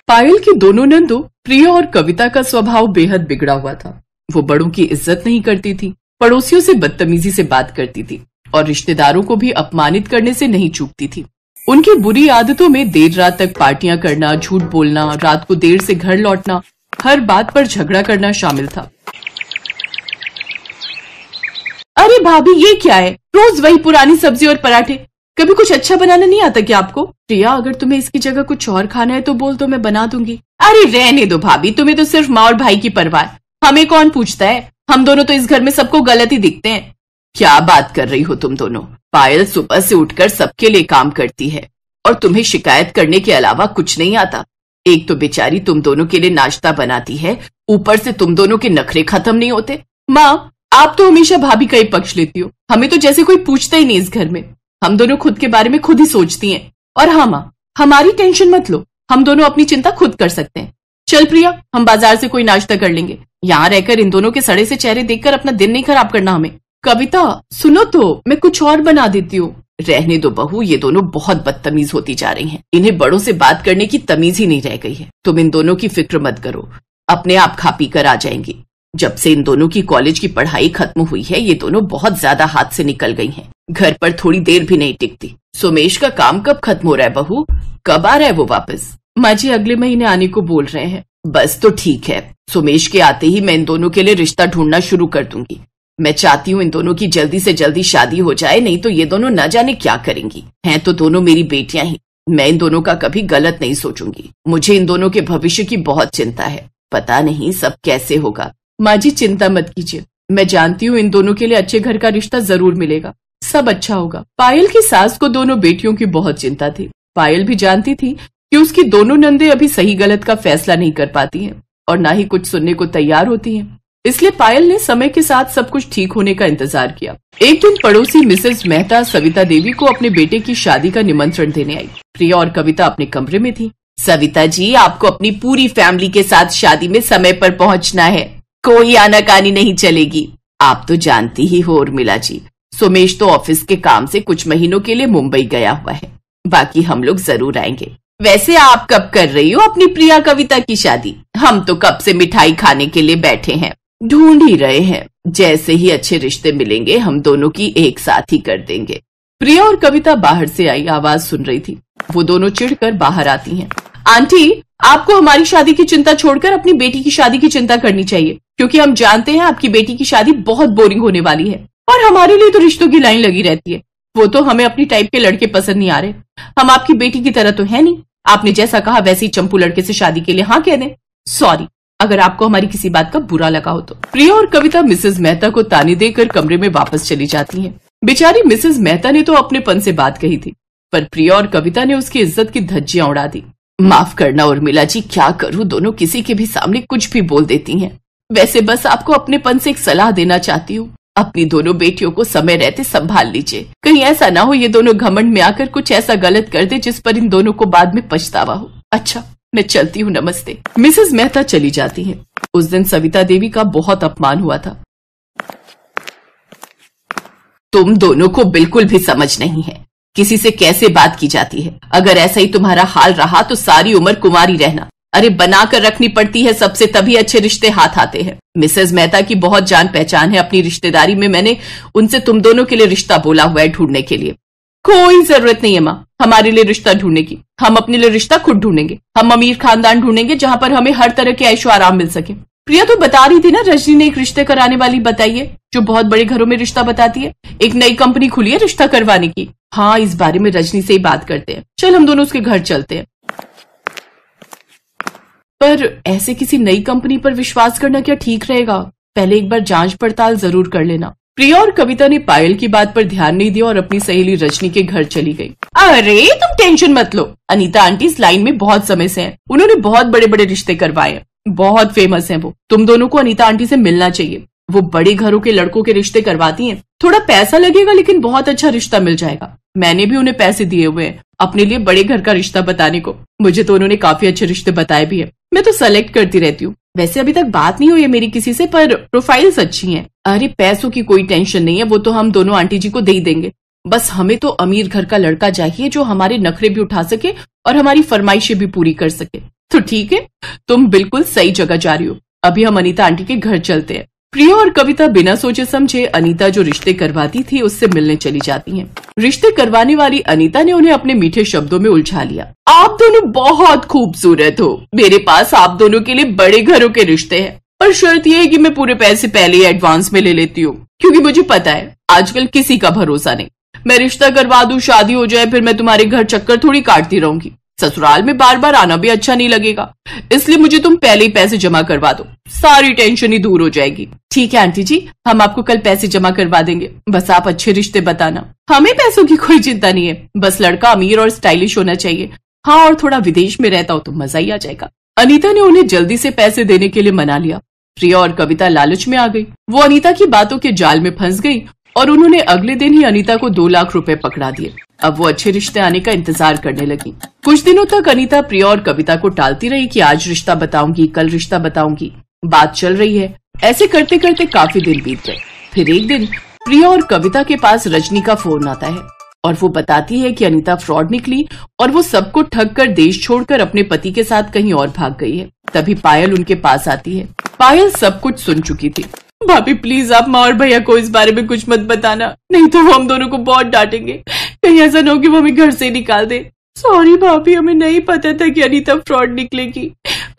पायल की दोनों नंदों प्रिया और कविता का स्वभाव बेहद बिगड़ा हुआ था। वो बड़ों की इज्जत नहीं करती थी, पड़ोसियों से बदतमीजी से बात करती थी और रिश्तेदारों को भी अपमानित करने से नहीं चूकती थी। उनकी बुरी आदतों में देर रात तक पार्टियां करना, झूठ बोलना, रात को देर से घर लौटना, हर बात पर झगड़ा करना शामिल था। अरे भाभी, ये क्या है? रोज वही पुरानी सब्जी और पराठे। कभी कुछ अच्छा बनाना नहीं आता क्या आपको? प्रिया, अगर तुम्हें इसकी जगह कुछ और खाना है तो बोल, तो मैं बना दूंगी। अरे रहने दो भाभी, तुम्हें तो सिर्फ माँ और भाई की परवाह, हमें कौन पूछता है? हम दोनों तो इस घर में सबको गलत ही दिखते हैं। क्या बात कर रही हो तुम दोनों? पायल सुबह से उठकर सबके लिए काम करती है और तुम्हें शिकायत करने के अलावा कुछ नहीं आता। एक तो बेचारी तुम दोनों के लिए नाश्ता बनाती है, ऊपर से तुम दोनों के नखरे खत्म नहीं होते। माँ, आप तो हमेशा भाभी का ही पक्ष लेती हो, हमें तो जैसे कोई पूछता ही नहीं इस घर में। हम दोनों खुद के बारे में खुद ही सोचती हैं। और हाँ माँ, हमारी टेंशन मत लो, हम दोनों अपनी चिंता खुद कर सकते हैं। चल प्रिया, हम बाजार से कोई नाश्ता कर लेंगे। यहाँ रहकर इन दोनों के सड़े से चेहरे देखकर अपना दिन नहीं खराब करना हमें। कविता सुनो तो, मैं कुछ और बना देती हूँ। रहने दो बहू, ये दोनों बहुत बदतमीज होती जा रही हैं। इन्हें बड़ों से बात करने की तमीज ही नहीं रह गई है। तुम इन दोनों की फिक्र मत करो, अपने आप खा पी कर आ जाएंगी। जब से इन दोनों की कॉलेज की पढ़ाई खत्म हुई है, ये दोनों बहुत ज्यादा हाथ से निकल गई हैं। घर पर थोड़ी देर भी नहीं टिकती। सोमेश का काम कब खत्म हो रहा है बहू? कब आ रहा है वो वापस? माँ जी, अगले महीने आने को बोल रहे हैं। बस तो ठीक है, सोमेश के आते ही मैं इन दोनों के लिए रिश्ता ढूंढना शुरू कर दूंगी। मैं चाहती हूँ इन दोनों की जल्दी से जल्दी शादी हो जाए, नहीं तो ये दोनों न जाने क्या करेंगी। हैं तो दोनों मेरी बेटियां ही, मैं इन दोनों का कभी गलत नहीं सोचूंगी। मुझे इन दोनों के भविष्य की बहुत चिंता है, पता नहीं सब कैसे होगा। माँ जी, चिंता मत कीजिए, मैं जानती हूँ इन दोनों के लिए अच्छे घर का रिश्ता जरूर मिलेगा, सब अच्छा होगा। पायल की सास को दोनों बेटियों की बहुत चिंता थी। पायल भी जानती थी कि उसकी दोनों नंदे अभी सही गलत का फैसला नहीं कर पाती हैं और ना ही कुछ सुनने को तैयार होती हैं। इसलिए पायल ने समय के साथ सब कुछ ठीक होने का इंतजार किया। एक दिन पड़ोसी मिसेस मेहता सविता देवी को अपने बेटे की शादी का निमंत्रण देने आई। प्रिया और कविता अपने कमरे में थी। सविता जी, आपको अपनी पूरी फैमिली के साथ शादी में समय पर पहुंचना है, कोई आनाकानी नहीं चलेगी। आप तो जानती ही हो उर्मिला जी, सोमेश तो ऑफिस के काम से कुछ महीनों के लिए मुंबई गया हुआ है, बाकी हम लोग जरूर आएंगे। वैसे आप कब कर रही हो अपनी प्रिया कविता की शादी? हम तो कब से मिठाई खाने के लिए बैठे हैं, ढूंढ ही रहे हैं। जैसे ही अच्छे रिश्ते मिलेंगे हम दोनों की एक साथ ही कर देंगे। प्रिया और कविता बाहर से आई आवाज सुन रही थी। वो दोनों चिढ़कर बाहर आती हैं। आंटी, आपको हमारी शादी की चिंता छोड़कर अपनी बेटी की शादी की चिंता करनी चाहिए, क्योंकि हम जानते हैं आपकी बेटी की शादी बहुत बोरिंग होने वाली है और हमारे लिए तो रिश्तों की लाइन लगी रहती है। वो तो हमें अपनी टाइप के लड़के पसंद नहीं आ रहे। हम आपकी बेटी की तरह तो है नहीं, आपने जैसा कहा वैसे ही चंपू लड़के से शादी के लिए हाँ कह दें। सॉरी अगर आपको हमारी किसी बात का बुरा लगा हो तो। प्रिया और कविता मिसेस मेहता को ताने देकर कमरे में वापस चली जाती हैं। बेचारी मिसेस मेहता ने तो अपनेपन से बात कही थी, पर प्रिया और कविता ने उसकी इज्जत की धज्जियां उड़ा दी। माफ करना उर्मिला जी, क्या करूं, दोनों किसी के भी सामने कुछ भी बोल देती हैं। वैसे बस आपको अपनेपन से एक सलाह देना चाहती हूँ, अपनी दोनों बेटियों को समय रहते संभाल लीजिए। कहीं ऐसा ना हो ये दोनों घमंड में आकर कुछ ऐसा गलत कर दे जिस पर इन दोनों को बाद में पछतावा हो। अच्छा, मैं चलती हूँ, नमस्ते। मिसेस मेहता चली जाती हैं। उस दिन सविता देवी का बहुत अपमान हुआ था। तुम दोनों को बिल्कुल भी समझ नहीं है किसी से कैसे बात की जाती है। अगर ऐसा ही तुम्हारा हाल रहा तो सारी उम्र कुंवारी रहना। अरे बनाकर रखनी पड़ती है सबसे, तभी अच्छे रिश्ते हाथ आते हैं। मिसेस मेहता की बहुत जान पहचान है अपनी रिश्तेदारी में, मैंने उनसे तुम दोनों के लिए रिश्ता बोला हुआ है ढूंढने के लिए। कोई जरूरत नहीं है माँ हमारे लिए रिश्ता ढूंढने की, हम अपने लिए रिश्ता खुद ढूंढेंगे। हम अमीर खानदान ढूंढेंगे जहां पर हमें हर तरह के ऐशो आराम मिल सके। प्रिया तो बता रही थी ना, रजनी ने एक रिश्ते कराने वाली बताई है जो बहुत बड़े घरों में रिश्ता बताती है। एक नई कंपनी खुली है रिश्ता करवाने की। हाँ, इस बारे में रजनी से ही बात करते हैं। चल हम दोनों उसके घर चलते हैं। पर ऐसे किसी नई कंपनी पर विश्वास करना क्या ठीक रहेगा? पहले एक बार जांच पड़ताल जरूर कर लेना। प्रिया और कविता ने पायल की बात पर ध्यान नहीं दिया और अपनी सहेली रजनी के घर चली गई। अरे तुम टेंशन मत लो, अनीता आंटी इस लाइन में बहुत समय से हैं। उन्होंने बहुत बड़े बड़े रिश्ते करवाए हैं, बहुत फेमस हैं वो। तुम दोनों को अनीता आंटी से मिलना चाहिए। वो बड़े घरों के लड़कों के रिश्ते करवाती हैं। थोड़ा पैसा लगेगा लेकिन बहुत अच्छा रिश्ता मिल जाएगा। मैंने भी उन्हें पैसे दिए हुए हैं अपने लिए बड़े घर का रिश्ता बताने को। मुझे तो उन्होंने काफी अच्छे रिश्ते बताए भी है। मैं तो सेलेक्ट करती रहती हूँ। वैसे अभी तक बात नहीं हुई है मेरी किसी से, पर प्रोफाइल्स अच्छी हैं। अरे पैसों की कोई टेंशन नहीं है, वो तो हम दोनों आंटी जी को दे ही देंगे। बस हमें तो अमीर घर का लड़का चाहिए जो हमारे नखरे भी उठा सके और हमारी फरमाइशें भी पूरी कर सके। तो ठीक है, तुम बिल्कुल सही जगह जा रही हो। अभी हम अनीता आंटी के घर चलते हैं। प्रिया और कविता बिना सोचे समझे अनीता जो रिश्ते करवाती थी उससे मिलने चली जाती हैं। रिश्ते करवाने वाली अनीता ने उन्हें अपने मीठे शब्दों में उलझा लिया। आप दोनों बहुत खूबसूरत हो, मेरे पास आप दोनों के लिए बड़े घरों के रिश्ते हैं, पर शर्त यह है कि मैं पूरे पैसे पहले ही एडवांस में ले लेती हूँ, क्योंकि मुझे पता है आजकल किसी का भरोसा नहीं। मैं रिश्ता करवा दूं, शादी हो जाए, फिर मैं तुम्हारे घर चक्कर थोड़ी काटती रहूंगी। ससुराल में बार बार आना भी अच्छा नहीं लगेगा, इसलिए मुझे तुम पहले ही पैसे जमा करवा दो, सारी टेंशन ही दूर हो जाएगी। ठीक है आंटी जी, हम आपको कल पैसे जमा करवा देंगे, बस आप अच्छे रिश्ते बताना। हमें पैसों की कोई चिंता नहीं है, बस लड़का अमीर और स्टाइलिश होना चाहिए। हाँ, और थोड़ा विदेश में रहता हो तो मजा ही आ जाएगा। अनीता ने उन्हें जल्दी से पैसे देने के लिए मना लिया। प्रिया और कविता लालच में आ गई। वो अनीता की बातों के जाल में फंस गई और उन्होंने अगले दिन ही अनीता को 2 लाख रुपए पकड़ा दिए। अब वो अच्छे रिश्ते आने का इंतजार करने लगी। कुछ दिनों तक अनीता प्रिया और कविता को टालती रही कि आज रिश्ता बताऊंगी, कल रिश्ता बताऊंगी। बात चल रही है, ऐसे करते करते काफी दिन बीत गए। फिर एक दिन प्रिया और कविता के पास रजनी का फोन आता है और वो बताती है कि अनीता फ्रॉड निकली और वो सबको ठग कर देश छोड़कर अपने पति के साथ कहीं और भाग गई है। तभी पायल उनके पास आती है। पायल सब कुछ सुन चुकी थी। भाभी प्लीज आप माँ और भैया को इस बारे में कुछ मत बताना, नहीं तो वो हम दोनों को बहुत डांटेंगे। कहीं ऐसा न हो कि वो हमें घर से निकाल दे। सॉरी भाभी, हमें नहीं पता था कि अनीता फ्रॉड निकलेगी,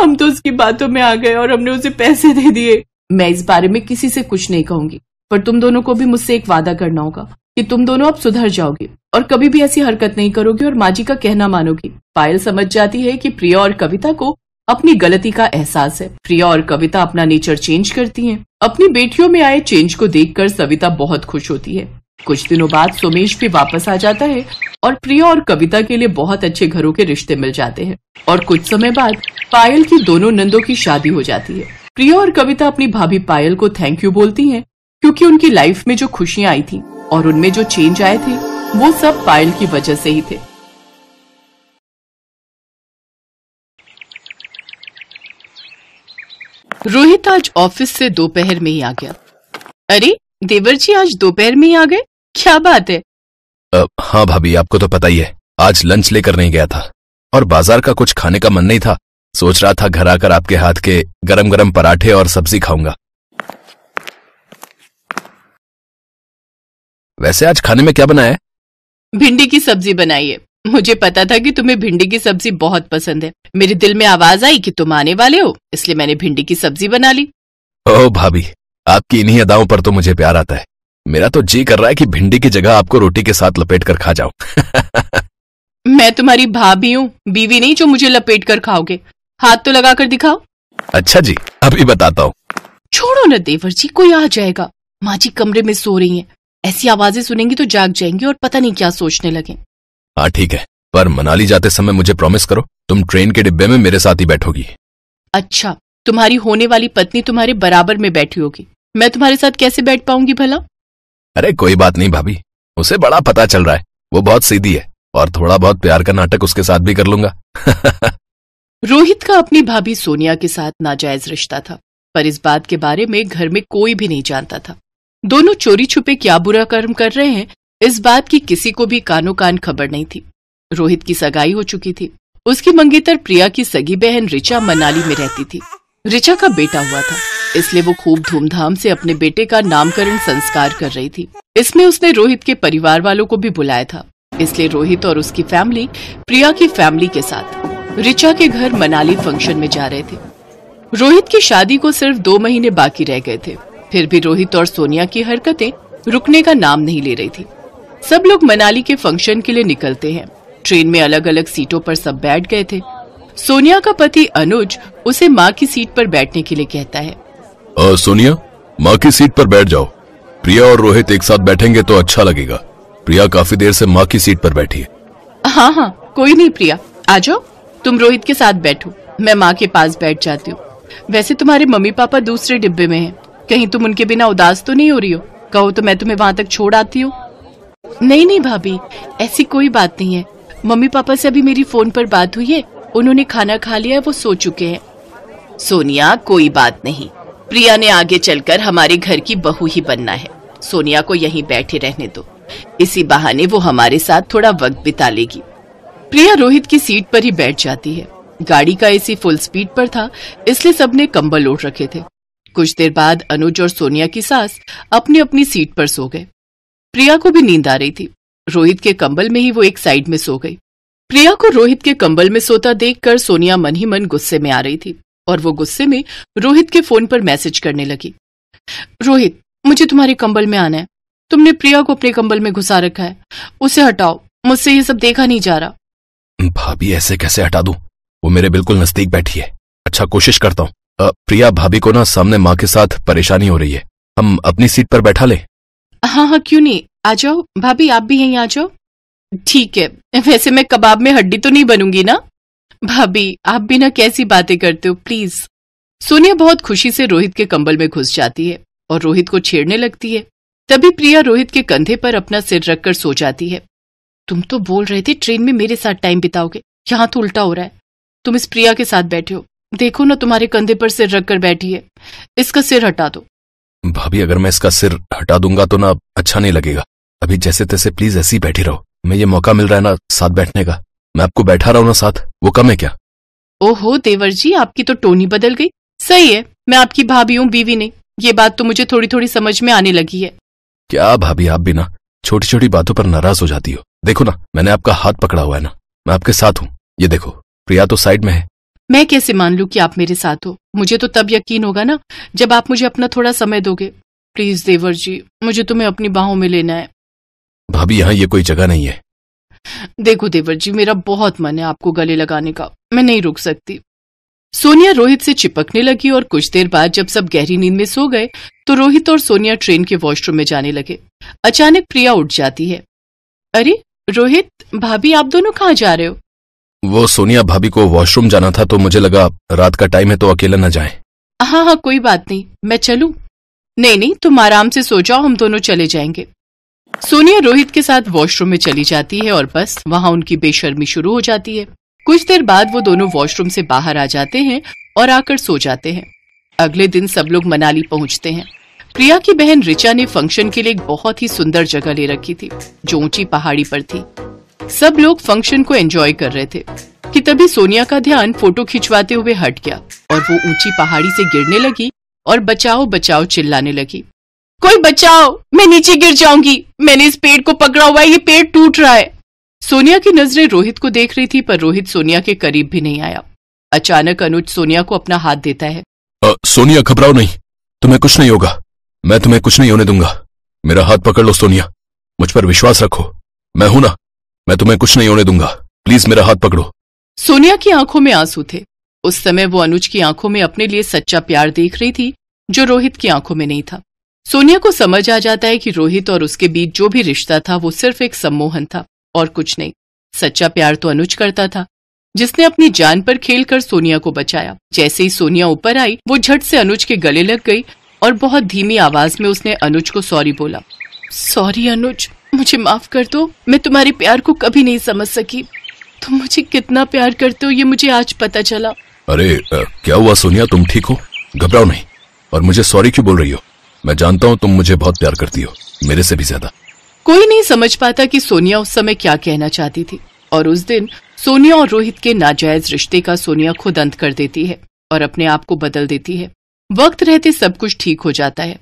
हम तो उसकी बातों में आ गए और हमने उसे पैसे दे दिए। मैं इस बारे में किसी से कुछ नहीं कहूंगी, पर तुम दोनों को भी मुझसे एक वादा करना होगा कि तुम दोनों अब सुधर जाओगे और कभी भी ऐसी हरकत नहीं करोगे और माँ जी का कहना मानोगी। पायल समझ जाती है कि प्रिया और कविता को अपनी गलती का एहसास है। प्रिया और कविता अपना नेचर चेंज करती हैं। अपनी बेटियों में आए चेंज को देखकर सविता बहुत खुश होती है। कुछ दिनों बाद सोमेश भी वापस आ जाता है और प्रिया और कविता के लिए बहुत अच्छे घरों के रिश्ते मिल जाते हैं। और कुछ समय बाद पायल की दोनों नंदों की शादी हो जाती है। प्रिया और कविता अपनी भाभी पायल को थैंक यू बोलती हैं, क्योंकि उनकी लाइफ में जो खुशियां आई थी और उनमें जो चेंज आए थे वो सब पायल की वजह से ही थे। रोहित आज ऑफिस से दोपहर में ही आ गया। अरे देवर जी, आज दोपहर में ही आ गए, क्या बात है? हाँ भाभी, आपको तो पता ही है, आज लंच लेकर नहीं गया था और बाजार का कुछ खाने का मन नहीं था। सोच रहा था घर आकर आपके हाथ के गरम गरम पराठे और सब्जी खाऊंगा। वैसे आज खाने में क्या बनाया है? भिंडी की सब्जी बनाई है। मुझे पता था कि तुम्हें भिंडी की सब्जी बहुत पसंद है। मेरे दिल में आवाज आई कि तुम आने वाले हो, इसलिए मैंने भिंडी की सब्जी बना ली। ओह भाभी, आपकी इन्हीं अदाओं पर तो मुझे प्यार आता है। मेरा तो जी कर रहा है कि भिंडी की जगह आपको रोटी के साथ लपेट कर खा जाऊं। मैं तुम्हारी भाभी हूँ, बीवी नहीं जो मुझे लपेट कर खाओगे। हाथ तो लगा कर दिखाओ। अच्छा जी, अभी बताता हूँ। छोड़ो न देवर जी, कोई आ जाएगा। माँ जी कमरे में सो रही हैं, ऐसी आवाजें सुनेंगी तो जाग जाएंगी और पता नहीं क्या सोचने लगे। हाँ ठीक है, पर मनाली जाते समय मुझे प्रॉमिस करो तुम ट्रेन के डिब्बे में मेरे साथ ही बैठोगी। अच्छा, तुम्हारी होने वाली पत्नी तुम्हारे बराबर में बैठी होगी, मैं तुम्हारे साथ कैसे बैठ पाऊंगी भला? अरे कोई बात नहीं भाभी, उसे बड़ा पता चल रहा है, वो बहुत सीधी है और थोड़ा बहुत प्यार का नाटक उसके साथ भी कर लूंगा। रोहित का अपनी भाभी सोनिया के साथ नाजायज रिश्ता था, पर इस बात के बारे में घर में कोई भी नहीं जानता था। दोनों चोरी छुपे क्या बुरा कर्म कर रहे हैं, इस बात की किसी को भी कानो कान खबर नहीं थी। रोहित की सगाई हो चुकी थी। उसकी मंगेतर प्रिया की सगी बहन रिचा मनाली में रहती थी। रिचा का बेटा हुआ था, इसलिए वो खूब धूमधाम से अपने बेटे का नामकरण संस्कार कर रही थी। इसमें उसने रोहित के परिवार वालों को भी बुलाया था, इसलिए रोहित और उसकी फैमिली प्रिया की फैमिली के साथ रिचा के घर मनाली फंक्शन में जा रहे थे। रोहित की शादी को सिर्फ 2 महीने बाकी रह गए थे, फिर भी रोहित और सोनिया की हरकतें रुकने का नाम नहीं ले रही थी। सब लोग मनाली के फंक्शन के लिए निकलते हैं। ट्रेन में अलग अलग सीटों पर सब बैठ गए थे। सोनिया का पति अनुज उसे माँ की सीट पर बैठने के लिए कहता है। सोनिया, माँ की सीट पर बैठ जाओ। प्रिया और रोहित एक साथ बैठेंगे तो अच्छा लगेगा। प्रिया काफी देर से माँ की सीट पर बैठी है। हाँ हाँ, कोई नहीं प्रिया, आ जाओ, तुम रोहित के साथ बैठो, मैं माँ के पास बैठ जाती हूँ। वैसे तुम्हारे मम्मी पापा दूसरे डिब्बे में हैं, कहीं तुम उनके बिना उदास तो नहीं हो रही हो? कहो तो मैं तुम्हें वहां तक छोड़ आती हूँ। नहीं नहीं भाभी, ऐसी कोई बात नहीं है। मम्मी पापा से अभी मेरी फोन पर बात हुई है, उन्होंने खाना खा लिया है, वो सो चुके हैं। सोनिया, कोई बात नहीं, प्रिया ने आगे चलकर हमारे घर की बहू ही बनना है। सोनिया को यहीं बैठे रहने दो। इसी बहाने वो हमारे साथ थोड़ा वक्त बिता लेगी। प्रिया रोहित की सीट पर ही बैठ जाती है। गाड़ी का एसी फुल स्पीड पर था, इसलिए सबने कंबल ओढ़ रखे थे। कुछ देर बाद अनुज और सोनिया की सास अपनी अपनी सीट पर सो गए। प्रिया को भी नींद आ रही थी। रोहित के कंबल में ही वो एक साइड में सो गई। प्रिया को रोहित के कंबल में सोता देखकर सोनिया मन ही मन गुस्से में आ रही थी और वो गुस्से में रोहित के फोन पर मैसेज करने लगी। रोहित, मुझे तुम्हारे कंबल में आना है। तुमने प्रिया को अपने कंबल में घुसा रखा है, उसे हटाओ, मुझसे ये सब देखा नहीं जा रहा। भाभी ऐसे कैसे हटा दूं? वो मेरे बिल्कुल नजदीक बैठी है। अच्छा, कोशिश करता हूँ। प्रिया भाभी को ना सामने माँ के साथ परेशानी हो रही है, हम अपनी सीट पर बैठा ले। हाँ हाँ, क्यों नहीं, आ जाओ भाभी, आप भी यहीं आ जाओ। ठीक है, वैसे मैं कबाब में हड्डी तो नहीं बनूंगी ना? भाभी आप भी ना कैसी बातें करते हो, प्लीज। सोनिया बहुत खुशी से रोहित के कंबल में घुस जाती है और रोहित को छेड़ने लगती है। तभी प्रिया रोहित के कंधे पर अपना सिर रखकर सो जाती है। तुम तो बोल रहे थे ट्रेन में मेरे साथ टाइम बिताओगे, यहाँ तो उल्टा हो रहा है। तुम इस प्रिया के साथ बैठे हो, देखो ना तुम्हारे कंधे पर सिर रखकर बैठी है, इसका सिर हटा दो। भाभी अगर मैं इसका सिर हटा दूंगा तो ना अच्छा नहीं लगेगा। अभी जैसे तैसे प्लीज ऐसी बैठी रहो। मैं ये मौका मिल रहा है ना साथ बैठने का, मैं आपको बैठा रहा हूं ना साथ, वो कम है क्या? ओहो देवर जी, आपकी तो टोन ही बदल गई। सही है, मैं आपकी भाभी हूँ, बीवी नहीं। ये बात तो मुझे थोड़ी थोड़ी समझ में आने लगी है। क्या भाभी, आप भी ना छोटी छोटी बातों पर नाराज हो जाती हो। देखो ना, मैंने आपका हाथ पकड़ा हुआ है ना, मैं आपके साथ हूँ। ये देखो, प्रिया तो साइड में है। मैं कैसे मान लूं कि आप मेरे साथ हो? मुझे तो तब यकीन होगा ना जब आप मुझे अपना थोड़ा समय दोगे। प्लीज देवर जी, मुझे तुम्हें अपनी बाहों में लेना है। भाभी यहाँ ये कोई जगह नहीं है। देखो देवर जी, मेरा बहुत मन है आपको गले लगाने का, मैं नहीं रुक सकती। सोनिया रोहित से चिपकने लगी और कुछ देर बाद जब सब गहरी नींद में सो गए तो रोहित और सोनिया ट्रेन के वॉशरूम में जाने लगे। अचानक प्रिया उठ जाती है। अरे रोहित, भाभी आप दोनों कहाँ जा रहे हो? वो सोनिया भाभी को वॉशरूम जाना था तो मुझे लगा रात का टाइम है तो अकेला न जाए। हाँ हाँ, कोई बात नहीं, मैं चलूं? नहीं नहीं, तुम आराम से सो जाओ, हम दोनों चले जाएंगे। सोनिया रोहित के साथ वॉशरूम में चली जाती है और बस वहां उनकी बेशर्मी शुरू हो जाती है। कुछ देर बाद वो दोनों वॉशरूम से बाहर आ जाते हैं और आकर सो जाते हैं। अगले दिन सब लोग मनाली पहुंचते हैं। प्रिया की बहन रिचा ने फंक्शन के लिए एक बहुत ही सुंदर जगह ले रखी थी जो ऊंची पहाड़ी पर थी। सब लोग फंक्शन को एंजॉय कर रहे थे कि तभी सोनिया का ध्यान फोटो खिंचवाते हुए हट गया और वो ऊंची पहाड़ी से गिरने लगी और बचाओ बचाओ चिल्लाने लगी। कोई बचाओ, मैं नीचे गिर जाऊंगी, मैंने इस पेड़ को पकड़ा हुआ है, ये पेड़ टूट रहा है। सोनिया की नजरें रोहित को देख रही थी पर रोहित सोनिया के करीब भी नहीं आया। अचानक अनुज सोनिया को अपना हाथ देता है। सोनिया घबराओ नहीं, तुम्हें कुछ नहीं होगा, मैं तुम्हें कुछ नहीं होने दूंगा। मेरा हाथ पकड़ लो सोनिया, मुझ पर विश्वास रखो, मैं हूं ना, मैं तुम्हें कुछ नहीं होने दूंगा, प्लीज मेरा हाथ पकड़ो। सोनिया की आंखों में आंसू थे। उस समय वो अनुज की आंखों में अपने लिए सच्चा प्यार देख रही थी जो रोहित की आंखों में नहीं था। सोनिया को समझ आ जाता है कि रोहित और उसके बीच जो भी रिश्ता था वो सिर्फ एक सम्मोहन था और कुछ नहीं। सच्चा प्यार तो अनुज करता था जिसने अपनी जान पर खेलकर सोनिया को बचाया। जैसे ही सोनिया ऊपर आई वो झट से अनुज के गले लग गई और बहुत धीमी आवाज में उसने अनुज को सॉरी बोला। सॉरी अनुज, मुझे माफ कर दो, मैं तुम्हारे प्यार को कभी नहीं समझ सकी। तुम मुझे कितना प्यार करते हो ये मुझे आज पता चला। अरे क्या हुआ सोनिया, तुम ठीक हो? घबराओ नहीं, और मुझे सॉरी क्यों बोल रही हो? मैं जानता हूँ तुम मुझे बहुत प्यार करती हो, मेरे से भी ज्यादा। कोई नहीं समझ पाता कि सोनिया उस समय क्या कहना चाहती थी और उस दिन सोनिया और रोहित के नाजायज रिश्ते का सोनिया खुद अंत कर देती है और अपने आप को बदल देती है। वक्त रहते सब कुछ ठीक हो जाता है।